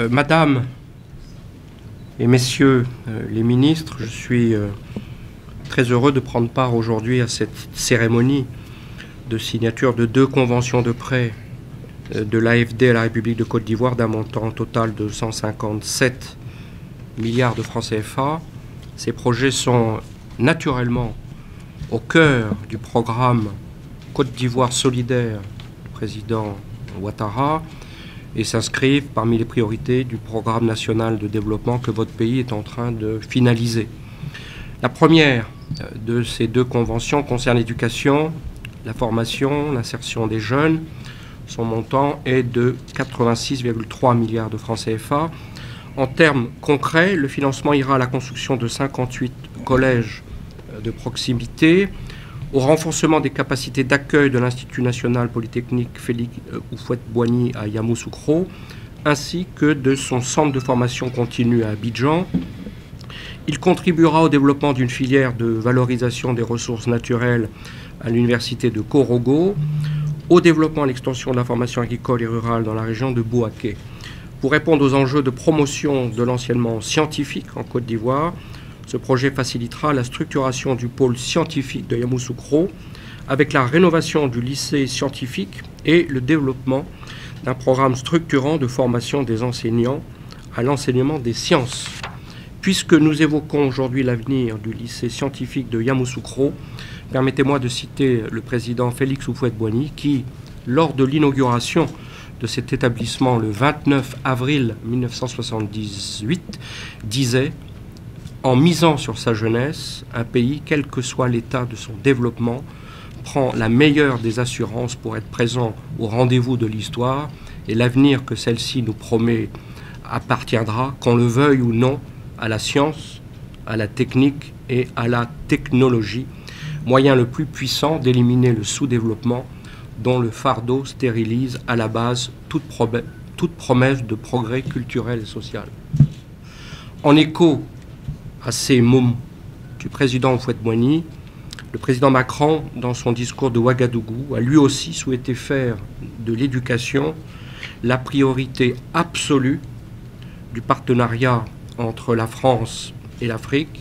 Madame et Messieurs les ministres, je suis très heureux de prendre part aujourd'hui à cette cérémonie de signature de 2 conventions de prêt de l'AFD à la République de Côte d'Ivoire d'un montant total de 157 milliards de francs CFA. Ces projets sont naturellement au cœur du programme Côte d'Ivoire solidaire du président Ouattara et s'inscrivent parmi les priorités du programme national de développement que votre pays est en train de finaliser. La première de ces 2 conventions concerne l'éducation, la formation, l'insertion des jeunes. Son montant est de 86,3 milliards de francs CFA. En termes concrets, le financement ira à la construction de 58 collèges de proximité, au renforcement des capacités d'accueil de l'Institut national polytechnique Félix Houphouët-Boigny à Yamoussoukro, ainsi que de son centre de formation continue à Abidjan. Il contribuera au développement d'une filière de valorisation des ressources naturelles à l'université de Korogo, au développement et l'extension de la formation agricole et rurale dans la région de Bouaké. Pour répondre aux enjeux de promotion de l'enseignement scientifique en Côte d'Ivoire, ce projet facilitera la structuration du pôle scientifique de Yamoussoukro avec la rénovation du lycée scientifique et le développement d'un programme structurant de formation des enseignants à l'enseignement des sciences. Puisque nous évoquons aujourd'hui l'avenir du lycée scientifique de Yamoussoukro, permettez-moi de citer le président Félix Houphouët-Boigny qui, lors de l'inauguration de cet établissement le 29 avril 1978, disait: en misant sur sa jeunesse, un pays, quel que soit l'état de son développement, prend la meilleure des assurances pour être présent au rendez-vous de l'histoire, et l'avenir que celle-ci nous promet appartiendra, qu'on le veuille ou non, à la science, à la technique et à la technologie, moyen le plus puissant d'éliminer le sous-développement dont le fardeau stérilise à la base toute promesse de progrès culturel et social. En écho à ces mots du président Houphouët-Boigny, le président Macron, dans son discours de Ouagadougou, a lui aussi souhaité faire de l'éducation la priorité absolue du partenariat entre la France et l'Afrique,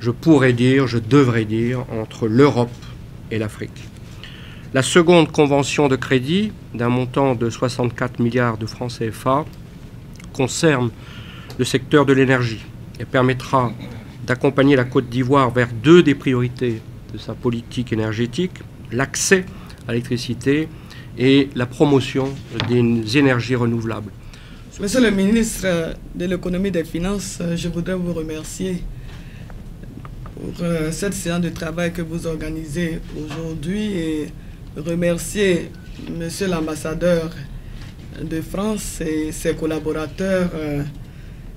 je pourrais dire, je devrais dire, entre l'Europe et l'Afrique. La seconde convention de crédit, d'un montant de 64 milliards de francs CFA, concerne le secteur de l'énergie et permettra d'accompagner la Côte d'Ivoire vers 2 des priorités de sa politique énergétique, l'accès à l'électricité et la promotion des énergies renouvelables. Monsieur le ministre de l'économie et des finances, je voudrais vous remercier pour cette séance de travail que vous organisez aujourd'hui et remercier monsieur l'ambassadeur de France et ses collaborateurs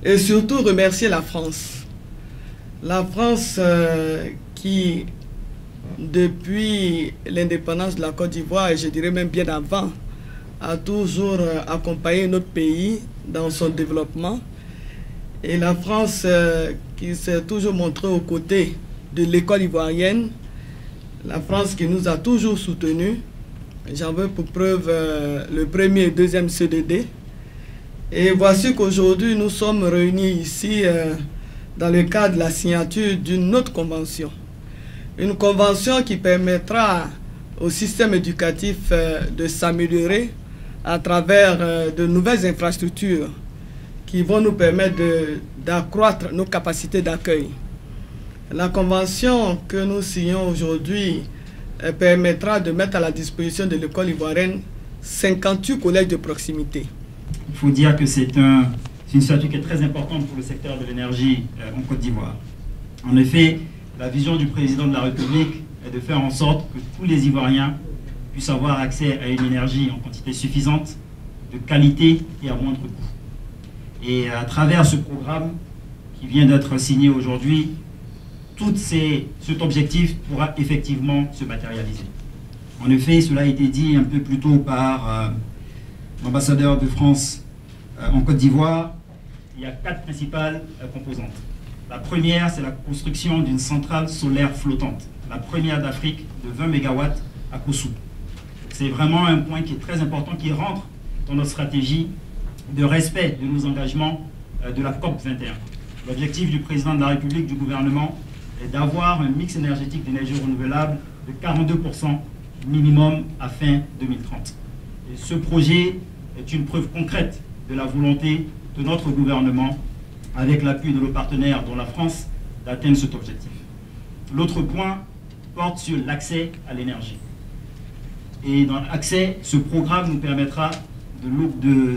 et surtout remercier la France. La France qui, depuis l'indépendance de la Côte d'Ivoire, et je dirais même bien avant, a toujours accompagné notre pays dans son développement. Et la France qui s'est toujours montrée aux côtés de l'école ivoirienne, la France qui nous a toujours soutenus. J'en veux pour preuve le premier et deuxième CDD. Et voici qu'aujourd'hui nous sommes réunis ici dans le cadre de la signature d'une autre convention. Une convention qui permettra au système éducatif de s'améliorer à travers de nouvelles infrastructures qui vont nous permettre d'accroître nos capacités d'accueil. La convention que nous signons aujourd'hui permettra de mettre à la disposition de l'école ivoirienne 58 collèges de proximité. Il faut dire que c'est une statue qui est très importante pour le secteur de l'énergie en Côte d'Ivoire. En effet, la vision du président de la République est de faire en sorte que tous les Ivoiriens puissent avoir accès à une énergie en quantité suffisante, de qualité et à moindre coût. Et à travers ce programme qui vient d'être signé aujourd'hui, cet objectif pourra effectivement se matérialiser. En effet, cela a été dit un peu plus tôt par l'ambassadeur de France en Côte d'Ivoire. Il y a 4 principales composantes. La première, c'est la construction d'une centrale solaire flottante, la première d'Afrique de 20 MW à Kossou. C'est vraiment un point qui est très important, qui rentre dans notre stratégie de respect de nos engagements de la COP 21. L'objectif du président de la République, du gouvernement, est d'avoir un mix énergétique d'énergie renouvelable de 42% minimum à fin 2030. Et ce projet est une preuve concrète de la volonté de notre gouvernement, avec l'appui de nos partenaires, dont la France, d'atteindre cet objectif. L'autre point porte sur l'accès à l'énergie. Et dans l'accès, ce programme nous permettra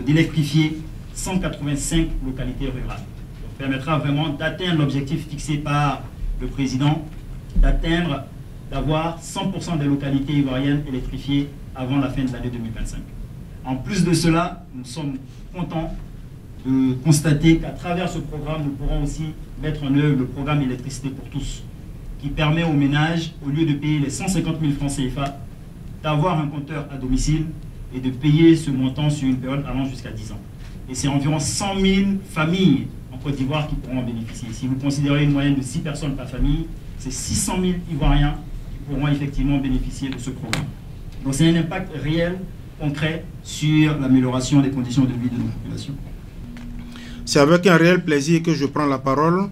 d'électrifier 185 localités rurales. Ça permettra vraiment d'atteindre l'objectif fixé par le président, d'avoir 100% des localités ivoiriennes électrifiées avant la fin de l'année 2025. En plus de cela, nous sommes contents de constater qu'à travers ce programme, nous pourrons aussi mettre en œuvre le programme électricité pour tous, qui permet aux ménages, au lieu de payer les 150 000 francs CFA, d'avoir un compteur à domicile et de payer ce montant sur une période allant jusqu'à 10 ans. Et c'est environ 100 000 familles en Côte d'Ivoire qui pourront en bénéficier. Si vous considérez une moyenne de 6 personnes par famille, c'est 600 000 Ivoiriens qui pourront effectivement bénéficier de ce programme. Donc c'est un impact réel, concret, sur l'amélioration des conditions de vie de nos populations. C'est avec un réel plaisir que je prends la parole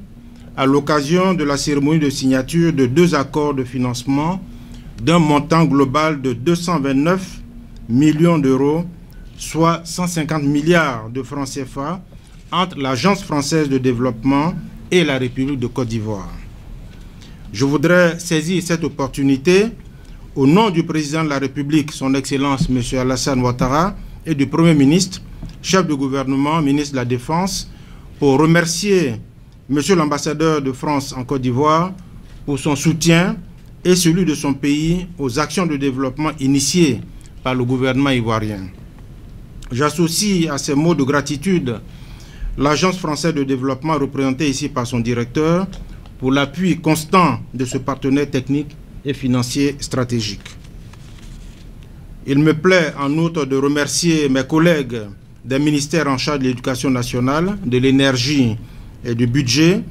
à l'occasion de la cérémonie de signature de 2 accords de financement d'un montant global de 229 millions d'euros, soit 150 milliards de francs CFA, entre l'Agence française de développement et la République de Côte d'Ivoire. Je voudrais saisir cette opportunité au nom du président de la République, son Excellence M. Alassane Ouattara, et du Premier ministre, chef de gouvernement, ministre de la Défense, pour remercier M. l'ambassadeur de France en Côte d'Ivoire pour son soutien et celui de son pays aux actions de développement initiées par le gouvernement ivoirien. J'associe à ces mots de gratitude l'Agence française de développement représentée ici par son directeur pour l'appui constant de ce partenaire technique et financier stratégique. Il me plaît en outre de remercier mes collègues des ministères en charge de l'éducation nationale, de l'énergie et du budget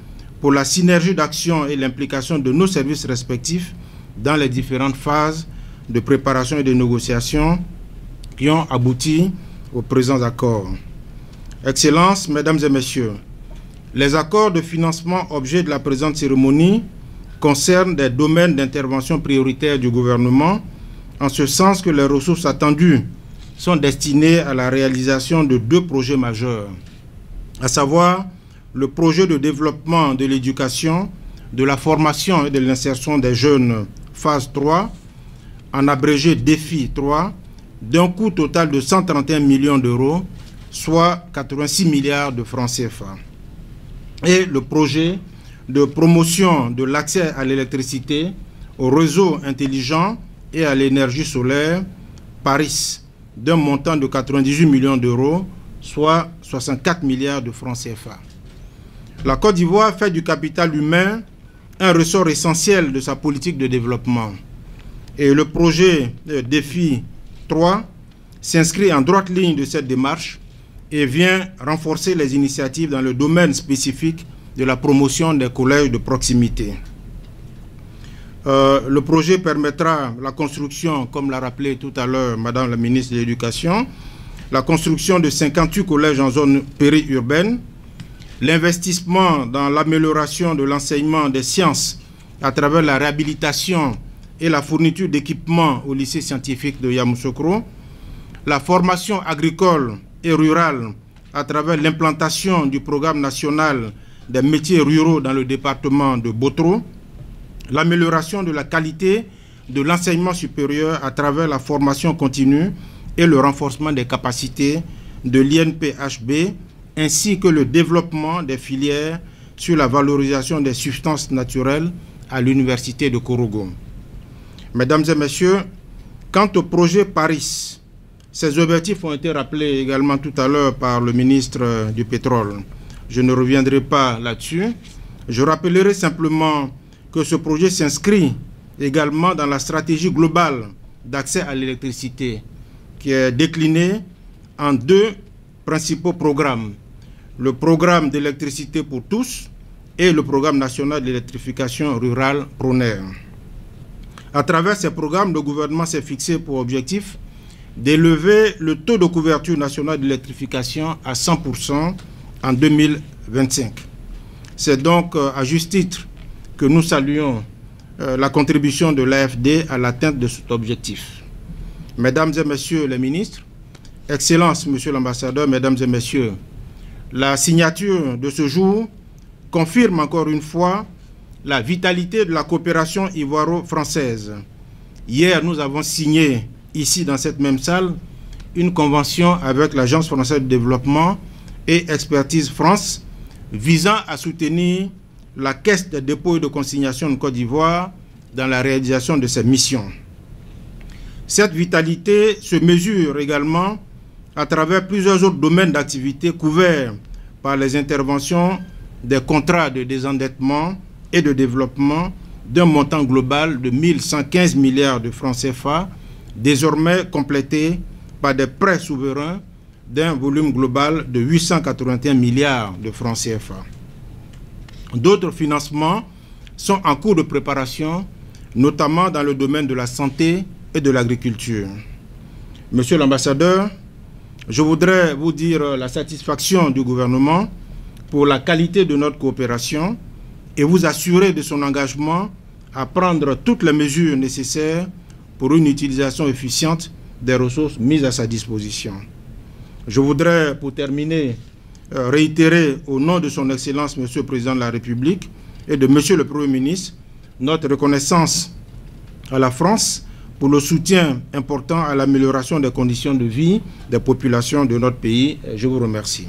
pour la synergie d'action et l'implication de nos services respectifs dans les différentes phases de préparation et de négociation qui ont abouti aux présents accords. Excellences, Mesdames et Messieurs, les accords de financement objet de la présente cérémonie concernent des domaines d'intervention prioritaires du gouvernement, en ce sens que les ressources attendues sont destinées à la réalisation de 2 projets majeurs, à savoir le projet de développement de l'éducation, de la formation et de l'insertion des jeunes, phase 3, en abrégé défi 3, d'un coût total de 131 millions d'euros, soit 86 milliards de francs CFA. Et le projet de promotion de l'accès à l'électricité, au réseau intelligent et à l'énergie solaire, Paris, d'un montant de 98 millions d'euros, soit 64 milliards de francs CFA. La Côte d'Ivoire fait du capital humain un ressort essentiel de sa politique de développement. Et le projet défi 3 s'inscrit en droite ligne de cette démarche et vient renforcer les initiatives dans le domaine spécifique de la promotion des collèges de proximité. Le projet permettra la construction, comme l'a rappelé tout à l'heure Madame la ministre de l'Éducation, la construction de 58 collèges en zone périurbaine, l'investissement dans l'amélioration de l'enseignement des sciences à travers la réhabilitation et la fourniture d'équipements au lycée scientifique de Yamoussoukro, la formation agricole et rurale à travers l'implantation du programme national des métiers ruraux dans le département de Botro, l'amélioration de la qualité de l'enseignement supérieur à travers la formation continue et le renforcement des capacités de l'INPHB, ainsi que le développement des filières sur la valorisation des substances naturelles à l'université de Korogo. Mesdames et Messieurs, quant au projet Paris, ces objectifs ont été rappelés également tout à l'heure par le ministre du Pétrole. Je ne reviendrai pas là-dessus. Je rappellerai simplement que ce projet s'inscrit également dans la stratégie globale d'accès à l'électricité, qui est déclinée en 2 principaux programmes. Le programme d'électricité pour tous et le programme national d'électrification rurale PRONER. À travers ces programmes, le gouvernement s'est fixé pour objectif d'élever le taux de couverture nationale d'électrification à 100% en 2025. C'est donc à juste titre que nous saluons la contribution de l'AFD à l'atteinte de cet objectif. Mesdames et messieurs les ministres, Excellences, monsieur l'ambassadeur, mesdames et messieurs, la signature de ce jour confirme encore une fois la vitalité de la coopération ivoiro-française. Hier, nous avons signé, ici dans cette même salle, une convention avec l'Agence française de développement et Expertise France visant à soutenir la Caisse de dépôt et de consignation de Côte d'Ivoire dans la réalisation de ses missions. Cette vitalité se mesure également à travers plusieurs autres domaines d'activité couverts par les interventions des contrats de désendettement et de développement d'un montant global de 1115 milliards de francs CFA, désormais complétés par des prêts souverains d'un volume global de 881 milliards de francs CFA. D'autres financements sont en cours de préparation, notamment dans le domaine de la santé et de l'agriculture. Monsieur l'ambassadeur, je voudrais vous dire la satisfaction du gouvernement pour la qualité de notre coopération et vous assurer de son engagement à prendre toutes les mesures nécessaires pour une utilisation efficiente des ressources mises à sa disposition. Je voudrais, pour terminer, réitérer au nom de son Excellence, Monsieur le Président de la République, et de Monsieur le Premier ministre, notre reconnaissance à la France pour le soutien important à l'amélioration des conditions de vie des populations de notre pays. Je vous remercie.